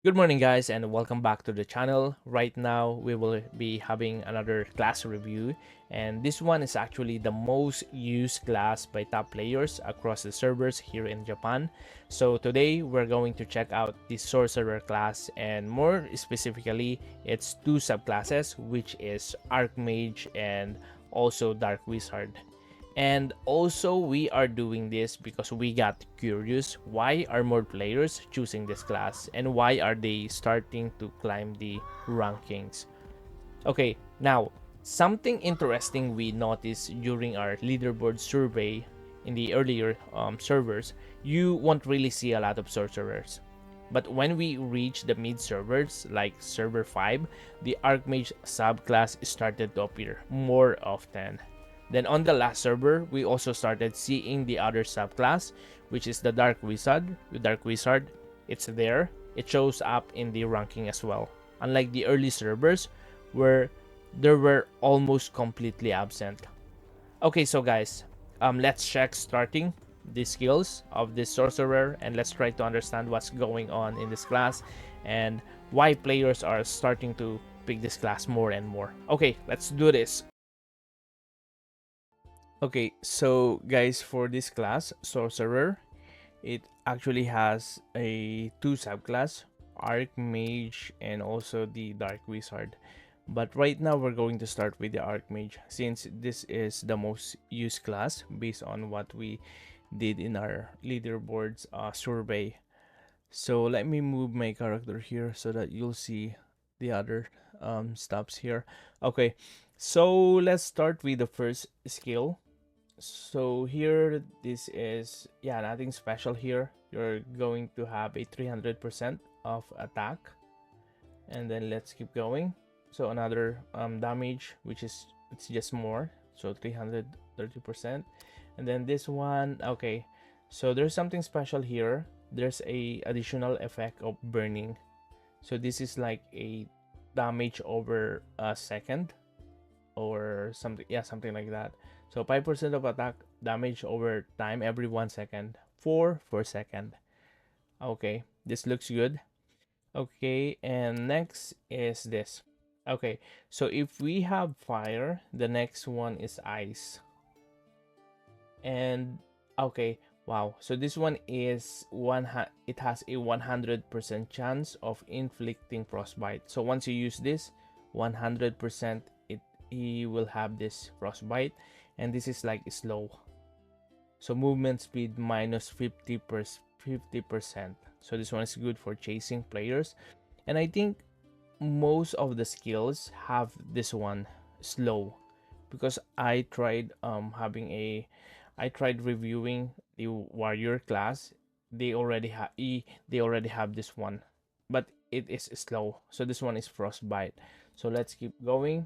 Good morning, guys, and welcome back to the channel. Right now, we will be having another class review, and this one is actually the most used class by top players across the servers here in Japan. So today, we're going to check out the Sorcerer class, and more specifically, its two subclasses, which is Archmage and also Dark Wizard. And also, we are doing this because we got curious why are more players choosing this class and why are they starting to climb the rankings. Okay, now, something interesting we noticed during our leaderboard survey in the earlier servers, you won't really see a lot of sorcerers. But when we reach the mid servers like server 5, the Archmage subclass started to appear more often. Then on the last server, we also started seeing the other subclass, which is the Dark Wizard. The Dark Wizard, it's there. It shows up in the ranking as well. Unlike the early servers, where they were almost completely absent. Okay, so guys, let's check starting the skills of this sorcerer and let's try to understand what's going on in this class and why players are starting to pick this class more and more. Okay, let's do this. Okay, so guys, for this class, sorcerer, it actually has a two subclass, Archmage and also the Dark Wizard. But right now we're going to start with the Archmage since this is the most used class based on what we did in our leaderboards survey. So let me move my character here so that you'll see the other stops here. Okay, so let's start with the first skill. So here, this is, yeah, nothing special here. You're going to have a 300% of attack. And then let's keep going. So another damage, which is, it's just more. So 330%. And then this one, okay. So there's something special here. There's a additional effect of burning. So this is like a damage over a second or something, yeah, something like that. So 5% of attack damage over time every 1 second, 4 per second. Okay, this looks good. Okay, and next is this. Okay, so if we have fire, the next one is ice. And okay, wow, so this one is it has a 100% chance of inflicting frostbite. So once you use this 100%, he will have this frostbite, and this is like slow. So movement speed minus 50%. So this one is good for chasing players, and I think most of the skills have this one slow, because I tried reviewing the warrior class. They already have this one, but it is slow. So this one is frostbite. So let's keep going.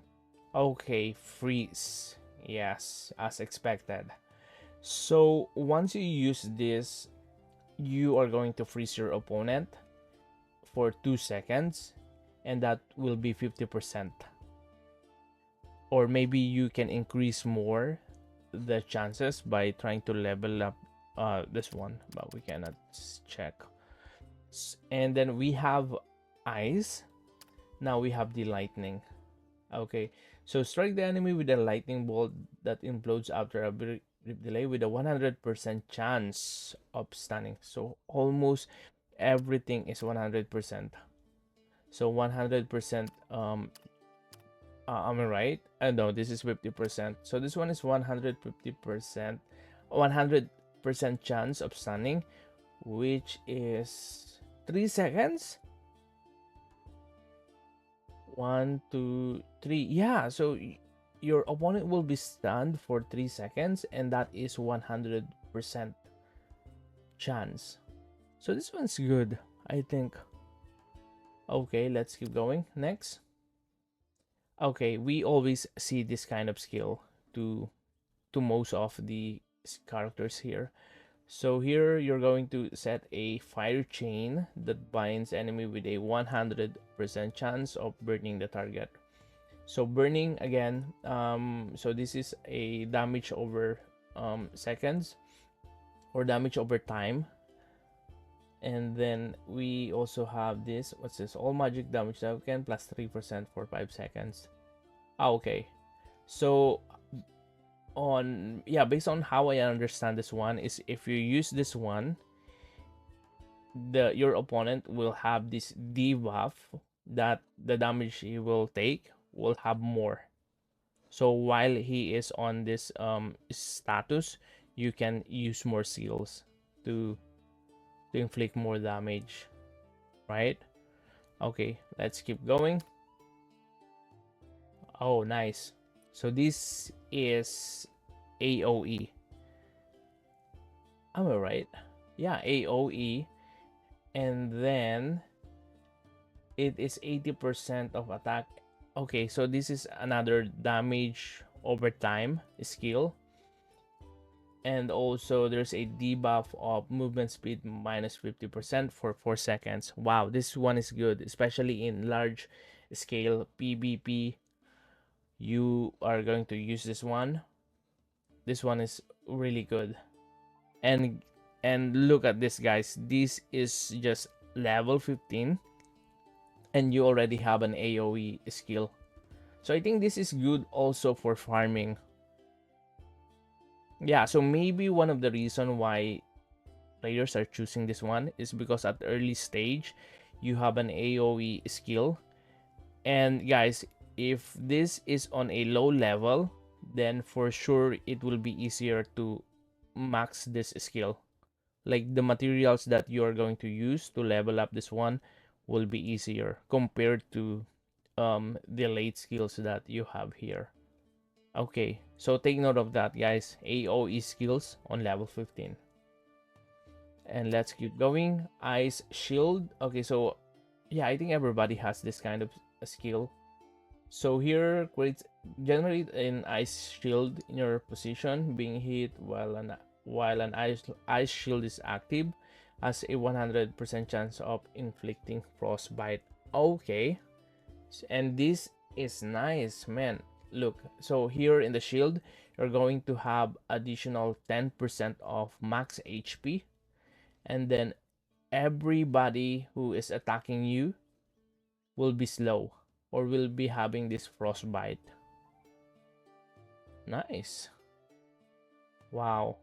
Okay, freeze. Yes, as expected. So once you use this, you are going to freeze your opponent for 2 seconds, and that will be 50%. Or maybe you can increase more the chances by trying to level up this one, but we cannot check. And then we have ice. Now we have the lightning. Okay, so strike the enemy with a lightning bolt that implodes after a brief delay with a 100% chance of stunning. So almost everything is 100%. So 100%, am I right? No, this is 50%. So this one is 150%, 100% chance of stunning, which is 3 seconds. 1, 2, 3. Yeah, so your opponent will be stunned for 3 seconds, and that is 100% chance. So this one's good, I think. Okay, let's keep going. Next. Okay, we always see this kind of skill to most of the characters here. So here you're going to set a fire chain that binds enemy with a 100% chance of burning the target. So burning again, so this is a damage over seconds or damage over time. And then we also have this, what's this, all magic damage token plus 3% for 5 seconds. Okay, so on, yeah, based on how I understand this one is if you use this one, your opponent will have this debuff that the damage he will take will have more. So while he is on this status, you can use more skills to inflict more damage, right? Okay, let's keep going. Oh, nice. So this is AoE. Am I right? Yeah, AoE. And then it is 80% of attack. Okay, so this is another damage over time skill. And also there's a debuff of movement speed minus 50% for 4 seconds. Wow, this one is good, especially in large scale PvP. You are going to use this one. This one is really good. And look at this, guys. This is just level 15 and you already have an AoE skill. So I think this is good also for farming. Yeah, so maybe one of the reason why players are choosing this one is because at the early stage you have an AoE skill. And guys, if this is on a low level, then for sure it will be easier to max this skill. Like the materials that you are going to use to level up this one will be easier compared to the late skills that you have here. Okay, so take note of that, guys. AoE skills on level 15. And let's keep going. Ice shield. Okay, so yeah, I think everybody has this kind of a skill. So here creates generate an ice shield in your position. Being hit while an ice shield is active has a 100% chance of inflicting frostbite. Okay, and this is nice, man. Look, so here in the shield you're going to have additional 10% of max HP, and then everybody who is attacking you will be slow or will be having this frostbite. Nice. Wow.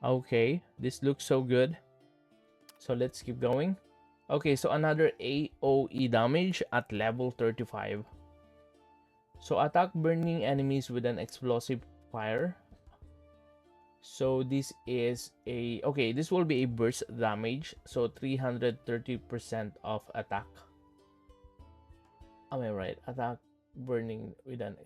Okay, this looks so good. So let's keep going. Okay, so another AoE damage at level 35. So attack burning enemies with an explosive fire. So this is a, okay, this will be a burst damage. So 330% of attack. Am I right? Attack burning with an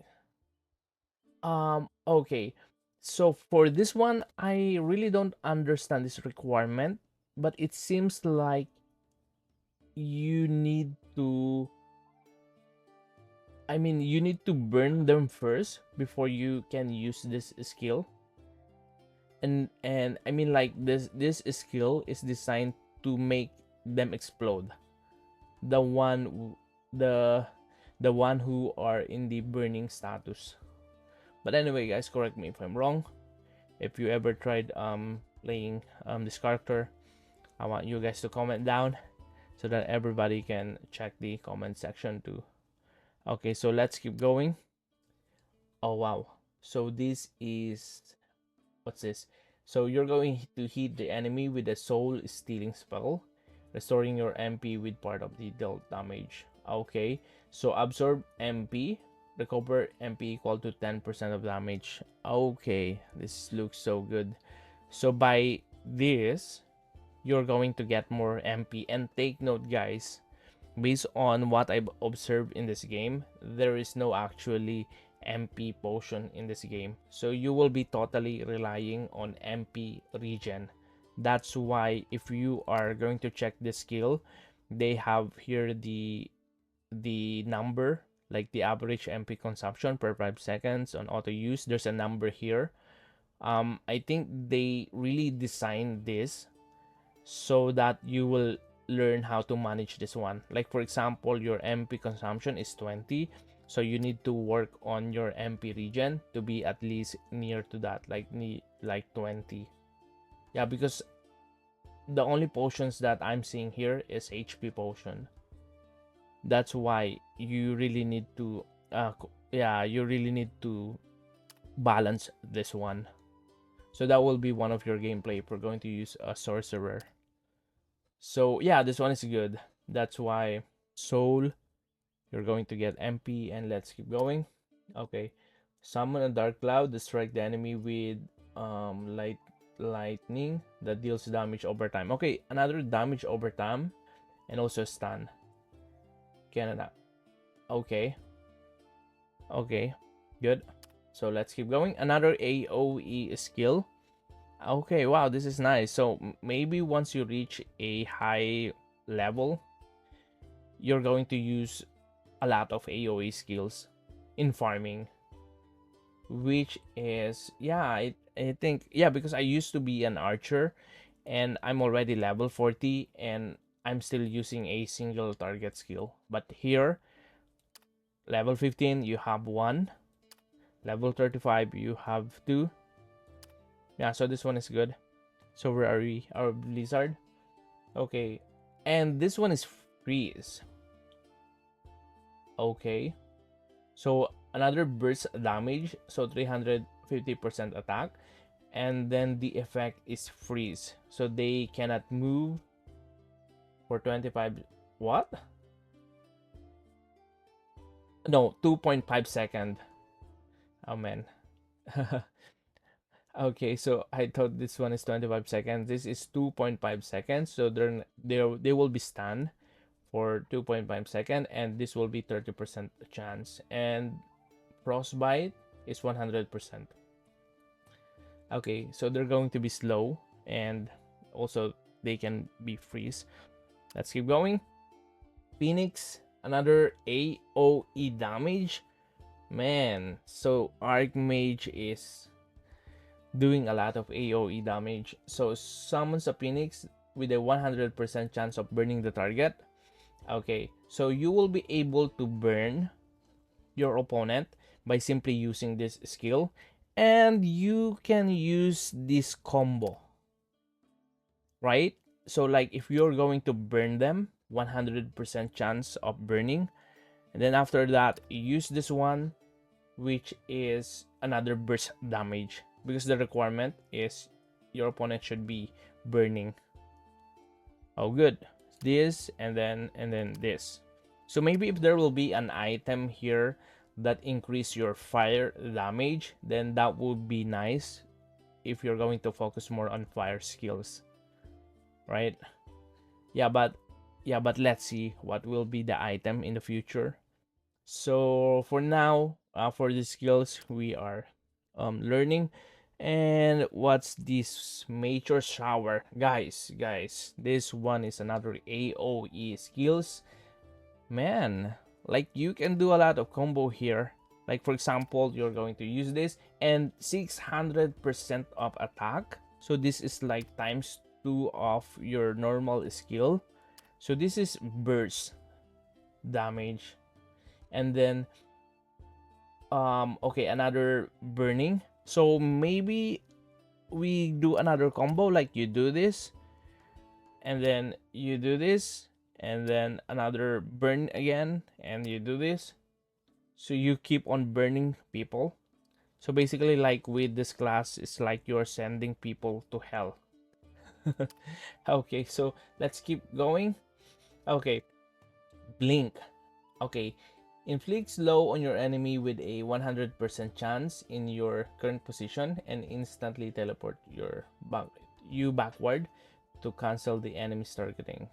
okay. So for this one, I really don't understand this requirement, but it seems like you need to, I mean, you need to burn them first before you can use this skill. And I mean, like, this skill is designed to make them explode. The one the the one who are in the burning status. But anyway, guys, correct me if I'm wrong. If you ever tried playing this character, I want you guys to comment down so that everybody can check the comment section too. Okay, so let's keep going. Oh wow, so this is, what's this? So you're going to hit the enemy with a soul stealing spell, restoring your MP with part of the dealt damage. Okay, so absorb MP, recover MP equal to 10% of damage. Okay, this looks so good. So by this, you're going to get more MP. And take note, guys, based on what I've observed in this game, there is no actually MP potion in this game. So you will be totally relying on MP regen. That's why if you are going to check the skill, they have here the number, like the average MP consumption per 5 seconds on auto use. There's a number here. I think they really designed this so that you will learn how to manage this one. Like for example, your MP consumption is 20, so you need to work on your MP regen to be at least near to that, like 20. Yeah, because the only potions that I'm seeing here is HP potion. That's why you really need to yeah, you really need to balance this one. So that will be one of your gameplay if we're going to use a sorcerer. So yeah, this one is good. That's why soul, you're going to get MP, and let's keep going. Okay, summon a dark cloud to strike the enemy with lightning that deals damage over time. Okay, another damage over time, and also stun. Canada. Okay, okay, good. So let's keep going. Another AoE skill. Okay, wow, this is nice. So maybe once you reach a high level, you're going to use a lot of AoE skills in farming, which is, yeah, I think, yeah, because I used to be an archer and I'm already level 40 and I'm still using a single target skill. But here, level 15, you have one. Level 35, you have two. Yeah, so this one is good. So where are we? Our blizzard. Okay, and this one is freeze. Okay, so another burst damage, so 350% attack, and then the effect is freeze, so they cannot move for 25. What? No, 2.5 second. Oh man. Okay, so I thought this one is 25 seconds. This is 2.5 seconds, so they will be stunned for 2.5 seconds, and this will be 30% chance, and frostbite is 100%. Okay, so they're going to be slow, and also they can be freeze. Let's keep going. Phoenix, another AoE damage. Man, so Archmage is doing a lot of AoE damage. So summons a Phoenix with a 100% chance of burning the target. Okay, so you will be able to burn your opponent by simply using this skill, and you can use this combo, right? So like if you're going to burn them, 100% chance of burning, and then after that use this one, which is another burst damage, because the requirement is your opponent should be burning. Oh good, this and then this. So maybe if there will be an item here that increase your fire damage, then that would be nice if you're going to focus more on fire skills, right? Yeah but let's see what will be the item in the future. So for now, for the skills we are learning. And what's this major shower? Guys, this one is another AoE skills. Man, like you can do a lot of combo here. Like for example, you're going to use this and 600% of attack. So this is like times 2 of your normal skill. So this is burst damage. And then okay, another burning. So maybe we do another combo, like you do this and then you do this and then another burn again and you do this, so you keep on burning people. So basically, like with this class, it's like you're sending people to hell. Okay, so let's keep going. Okay, blink. Okay, inflict slow on your enemy with a 100% chance in your current position and instantly teleport you backward to cancel the enemy's targeting.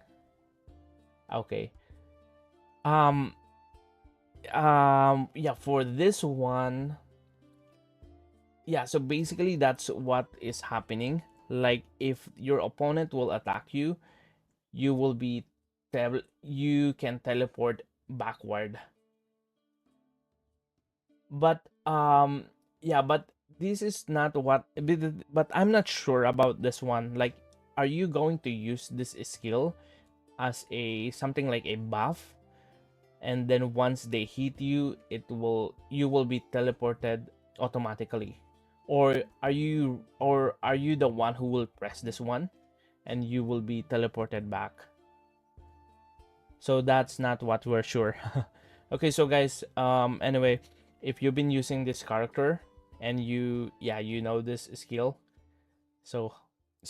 Okay. Um yeah, for this one, yeah, so basically that's what is happening. Like if your opponent will attack you, you will be you can teleport backward. But yeah, but this is not what, but I'm not sure about this one. Like, are you going to use this skill as a something like a buff, and then once they hit you, you will be teleported automatically, or are you the one who will press this one and you will be teleported back. So that's not what we're sure. Okay, so guys, anyway, if you've been using this character and you know this skill, so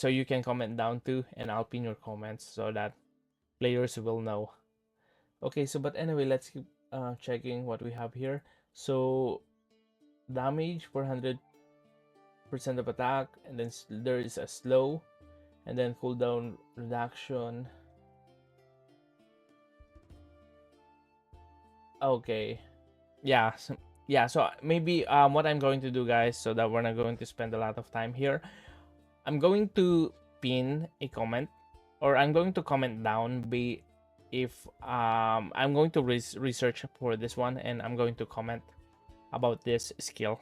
you can comment down too, and I'll pin your comments so that players will know. Okay, so but anyway, let's keep checking what we have here. So damage 400% of attack, and then there is a slow, and then cooldown reduction. Okay, yeah, so maybe what I'm going to do, guys, so that we're not going to spend a lot of time here, I'm going to pin a comment, or I'm going to comment down be if I'm going to research for this one, and I'm going to comment about this skill.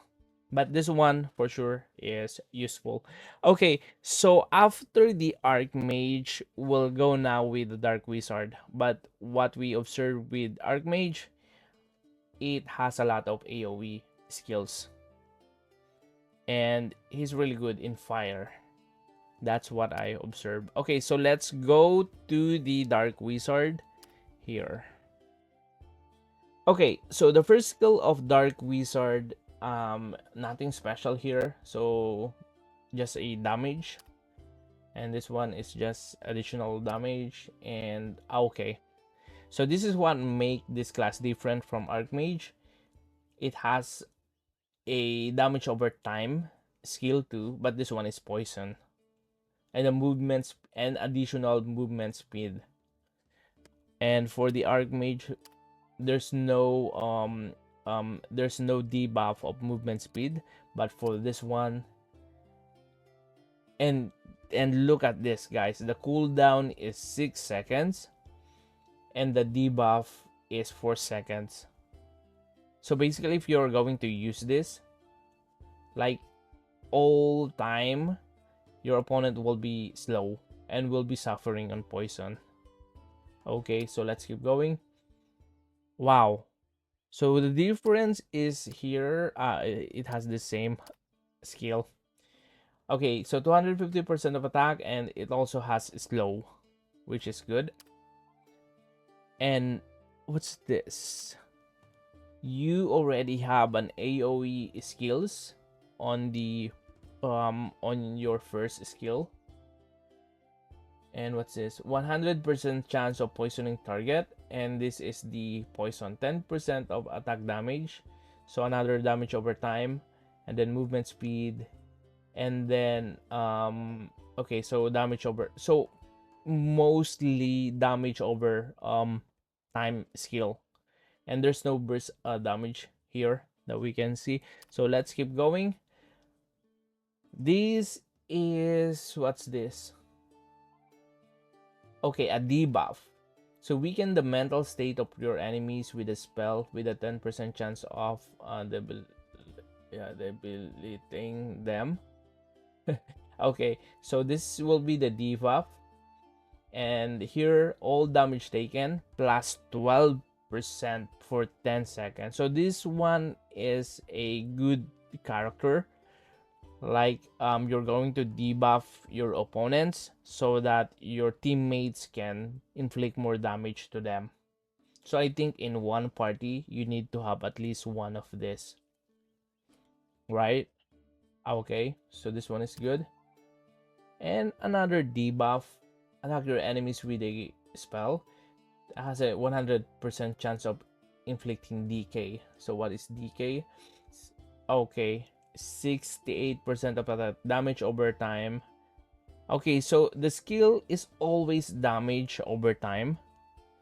But this one for sure is useful. Okay, so after the Archmage, we'll go now with the Dark Wizard. But what we observe with Archmage, it has a lot of AoE skills, and he's really good in fire. That's what I observed. Okay, so let's go to the Dark Wizard here. Okay, so the first skill of Dark Wizard, nothing special here. So just a damage, and this one is just additional damage. And okay, so this is what make this class different from Archmage. It has a damage over time skill too, but this one is poison, and the movements and additional movement speed. And for the Archmage, there's no debuff of movement speed, but for this one, and look at this, guys, the cooldown is 6 seconds and the debuff is 4 seconds. So basically, if you're going to use this like all time, your opponent will be slow and will be suffering on poison. Okay, so let's keep going. Wow, so the difference is here, it has the same skill. Okay, so 250% of attack, and it also has slow, which is good. And what's this? You already have an AoE skills on the on your first skill. And what's this? 100% chance of poisoning target, and this is the poison. 10% of attack damage, so another damage over time, and then movement speed, and then okay, so damage over, so mostly damage over time skill, and there's no burst damage here that we can see. So let's keep going. This is, what's this? Okay, a debuff. So weaken the mental state of your enemies with a spell with a 10% chance of debilitating them. Okay, so this will be the debuff, and here all damage taken plus 12% for 10 seconds. So this one is a good character. Like you're going to debuff your opponents so that your teammates can inflict more damage to them. So I think in one party you need to have at least one of this, right? Okay, so this one is good. And another debuff, attack your enemies with a spell. It has a 100% chance of inflicting DK. So what is DK? Okay, 68% of attack damage over time. Okay, so the skill is always damage over time.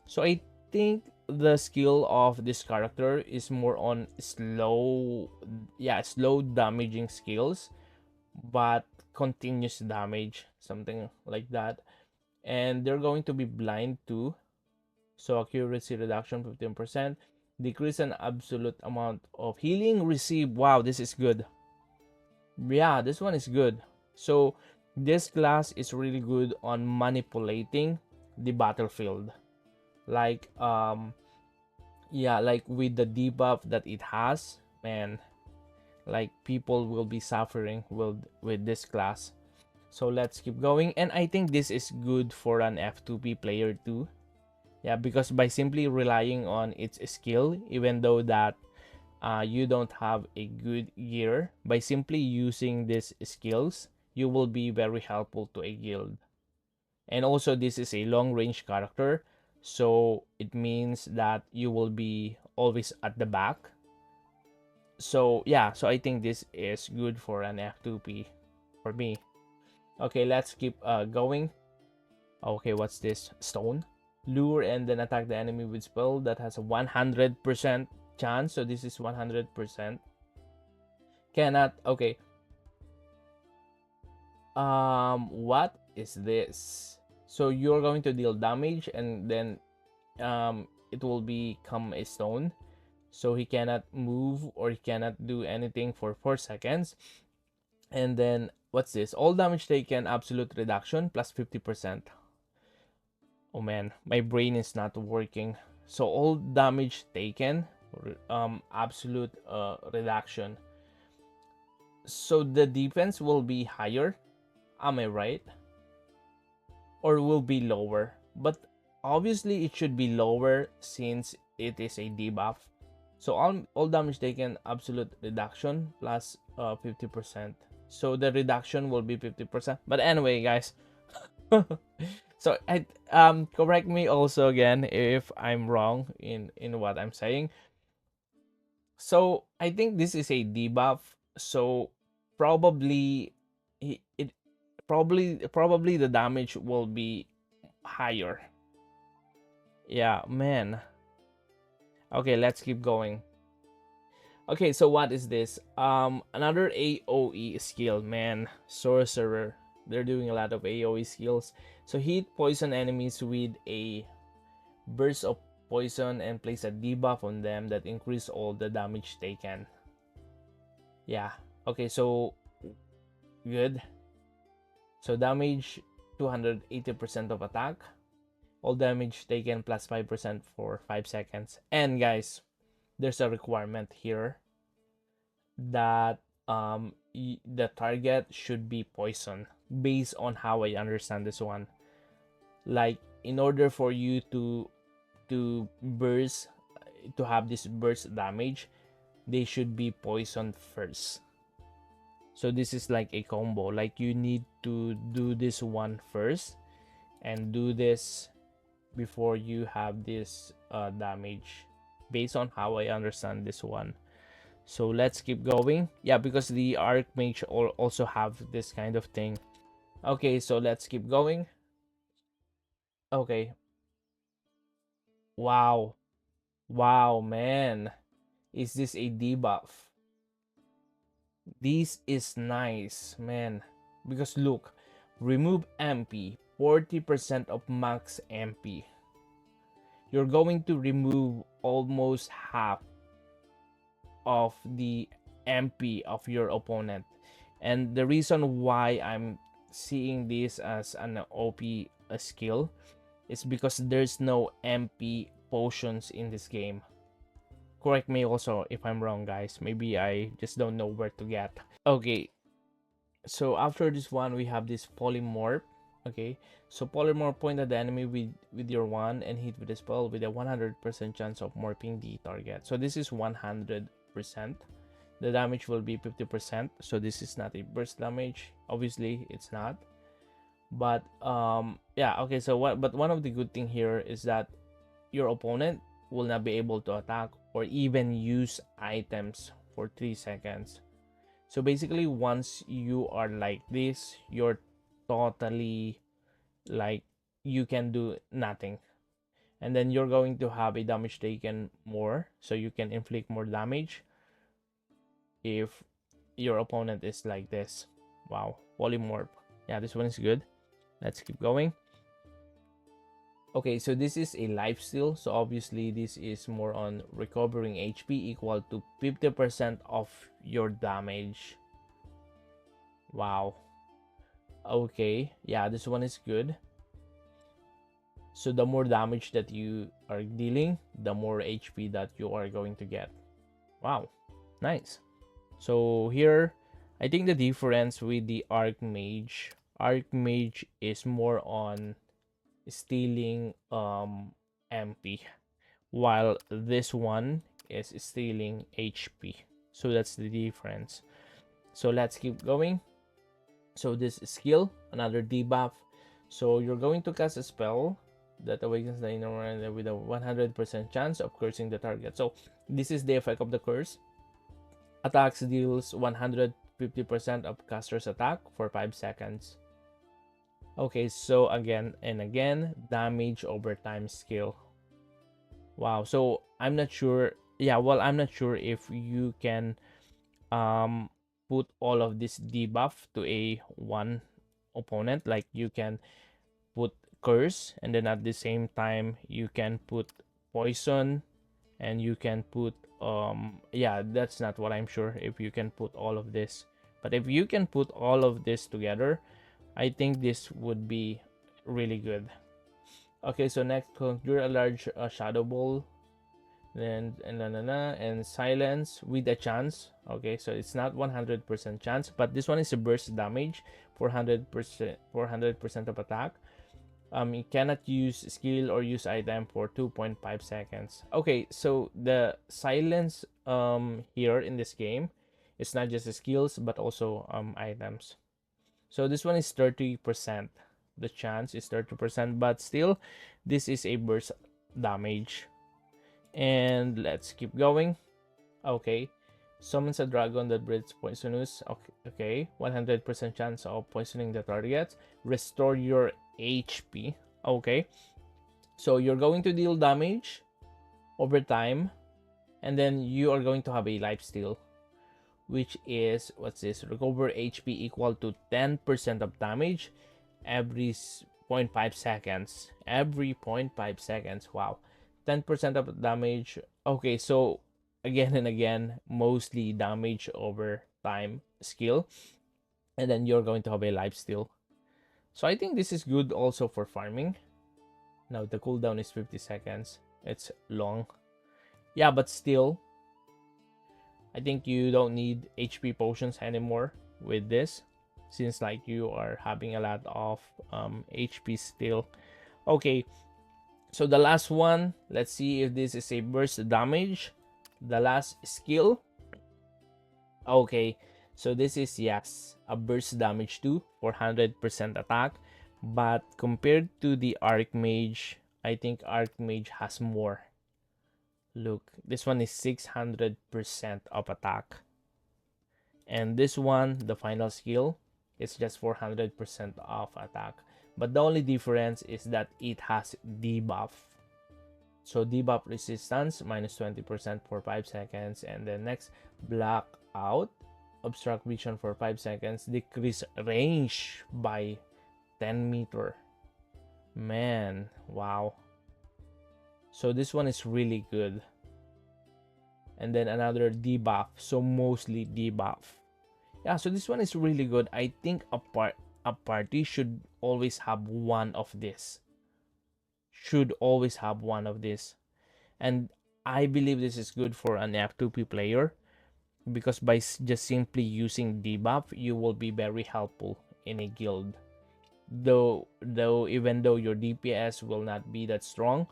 So I think the skill of this character is more on slow, slow damaging skills, but continuous damage, something like that. And they're going to be blind too. So accuracy reduction 15%, decrease an absolute amount of healing received. Wow, this is good. Yeah, this one is good. So this class is really good on manipulating the battlefield. Like like with the debuff that it has, man, like people will be suffering with this class. So let's keep going. And I think this is good for an F2P player too. Yeah, because by simply relying on its skill, even though that you don't have a good gear, by simply using these skills, you will be very helpful to a guild. And also, this is a long range character, so it means that you will be always at the back. So yeah, so I think this is good for an F2P for me. Okay, let's keep going. Okay, what's this? Stone. Lure and then attack the enemy with spell that has a 100% chance. So this is 100%. Cannot. Okay. What is this? So you're going to deal damage and then it will become a stone. So he cannot move or he cannot do anything for 4 seconds. And then what's this? All damage taken, absolute reduction plus 50%. Oh man, my brain is not working. So all damage taken, absolute reduction. So the defense will be higher, am I right? Or will be lower? But obviously it should be lower since it is a debuff. So all damage taken, absolute reduction plus 50%. So the reduction will be 50%. But anyway, guys. So I correct me also again if I'm wrong in what I'm saying. So I think this is a debuff. So probably it probably the damage will be higher. Yeah, man. Okay, let's keep going. Okay, so what is this? Another AoE skill, man. Sorcerer. They're doing a lot of AoE skills. So hit poison enemies with a burst of poison and place a debuff on them that increase all the damage taken. Yeah. Okay, so good. So damage 280% of attack. All damage taken plus 5% for 5 seconds. And guys, there's a requirement here that the target should be poison based on how I understand this one. Like in order for you to burst to have this burst damage, they should be poisoned first. So this is like a combo. Like you need to do this one first and do this before you have this damage based on how I understand this one. So let's keep going. Yeah, because the Archmage also have this kind of thing. Okay, so let's keep going. Okay. Wow. Wow, man. Is this a debuff? This is nice, man. Because look, remove MP, 40% of max MP. You're going to remove almost half of the MP of your opponent. And the reason why I'm seeing this as an OP skill is because there's no MP potions in this game. Correct me also if I'm wrong, guys. Maybe I just don't know where to get. Okay, so after this one, we have this polymorph. Okay, so polymorph point at the enemy with your wand and hit with a spell with a 100% chance of morphing the target. So this is 100%. The damage will be 50%. So this is not a burst damage. Obviously, it's not. But yeah, okay. So but one of the good thing here is that your opponent will not be able to attack or even use items for 3 seconds. So basically, once you are like this, you're totally like you can do nothing. And then you're going to have a damage taken more, so you can inflict more damage if your opponent is like this. Wow, polymorph. Yeah, this one is good. Let's keep going. Okay, so this is a lifesteal. So obviously this is more on recovering HP equal to 50% of your damage. Wow. Okay, yeah, this one is good. So the more damage that you are dealing, the more HP that you are going to get. Wow, nice. So here, I think the difference with the Archmage Archmage is more on stealing MP, while this one is stealing HP. So that's the difference. So let's keep going. So this is skill, another debuff. So you're going to cast a spell that awakens the inner one with a 100% chance of cursing the target. So this is the effect of the curse. Attacks deals 150% of caster's attack for 5 seconds. Okay, so again and again, damage over time skill. Wow, so I'm not sure. Yeah, well, I'm not sure if you can put all of this debuff to a one opponent. Like you can put curse, and then at the same time you can put poison, and you can put yeah, that's not what I'm sure if you can put all of this. But if you can put all of this together, I think this would be really good. Okay, so next, conjure a large shadow ball, then and silence with a chance. Okay, so it's not 100% chance, but this one is a burst damage, 400% of attack. You cannot use skill or use item for 2.5 seconds. Okay, so the silence here in this game, it's not just the skills but also items. So this one is 30%. The chance is 30%, but still, this is a burst damage. And let's keep going. Okay, summons a dragon that breathes poisonous. Okay, 100% chance of poisoning the target. Restore your HP. Okay, so you're going to deal damage over time, and then you are going to have a life steal, which is, what's this? Recover HP equal to 10% of damage every 0.5 seconds. Every 0.5 seconds. Wow, 10% of damage. Okay, so again and again, mostly damage over time skill, and then you're going to have a life steal. So I think this is good also for farming. Now the cooldown is 50 seconds. It's long. Yeah, but still, I think you don't need HP potions anymore with this, since like you are having a lot of HP still. Okay, so the last one, let's see if this is a burst damage. The last skill. Okay, so this is, yes, a burst damage too, 400% attack. But compared to the Archmage, I think Archmage has more. Look, this one is 600% of attack. And this one, the final skill, is just 400% of attack. But the only difference is that it has debuff. So debuff resistance, minus 20% for 5 seconds. And then next, blackout, obstruct vision for 5 seconds, decrease range by 10 meter. Man, wow. So this one is really good. And then another debuff, so mostly debuff. Yeah, so this one is really good. I think a party should always have one of this. Should always have one of this. And I believe this is good for an F2P player, because by just simply using debuff, you will be very helpful in a guild. Though even though your DPS will not be that strong,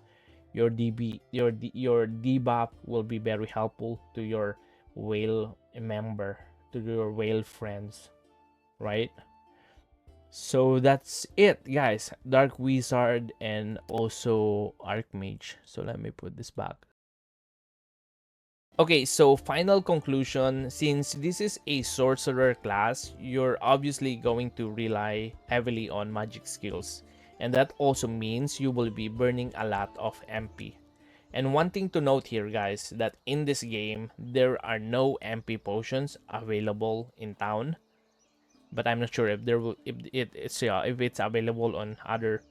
your debuff will be very helpful to your whale member, to your whale friends, right? So that's it, guys. Dark Wizard and also Archmage. So let me put this back. Okay, so final conclusion, since this is a sorcerer class, you're obviously going to rely heavily on magic skills. And that also means you will be burning a lot of MP. And one thing to note here, guys, that in this game, there are no MP potions available in town. But I'm not sure if there will, if it's available on other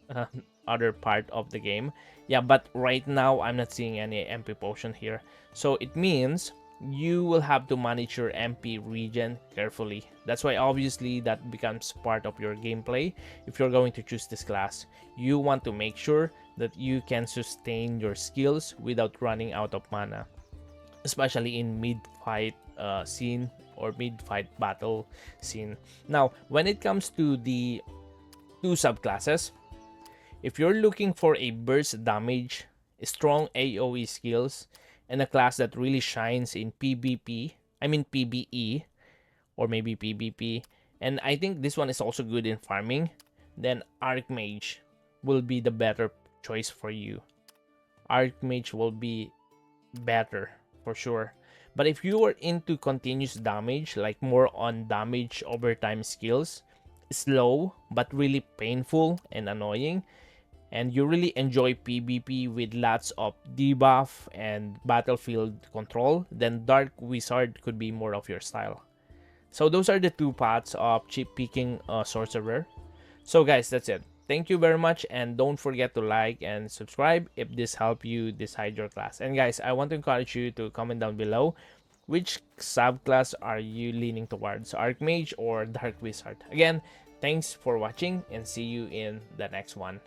other part of the game. Yeah, but right now I'm not seeing any MP potion here, so it means you will have to manage your MP regen carefully. That's why obviously that becomes part of your gameplay. If you're going to choose this class, you want to make sure that you can sustain your skills without running out of mana, especially in mid-fight scene or mid-fight battle scene. Now, when it comes to the two subclasses. If you're looking for a burst damage, strong AoE skills, and a class that really shines in PvE, or maybe PvP, and I think this one is also good in farming, then Archmage will be the better choice for you. Archmage will be better for sure. But if you are into continuous damage, like more on damage over time skills, slow but really painful and annoying, and you really enjoy PvP with lots of debuff and battlefield control, then Dark Wizard could be more of your style. So those are the two paths of chip picking sorcerer. So guys, that's it. Thank you very much, and don't forget to like and subscribe if this helped you decide your class. And guys, I want to encourage you to comment down below which subclass are you leaning towards, Archmage or Dark Wizard. Again, thanks for watching and see you in the next one.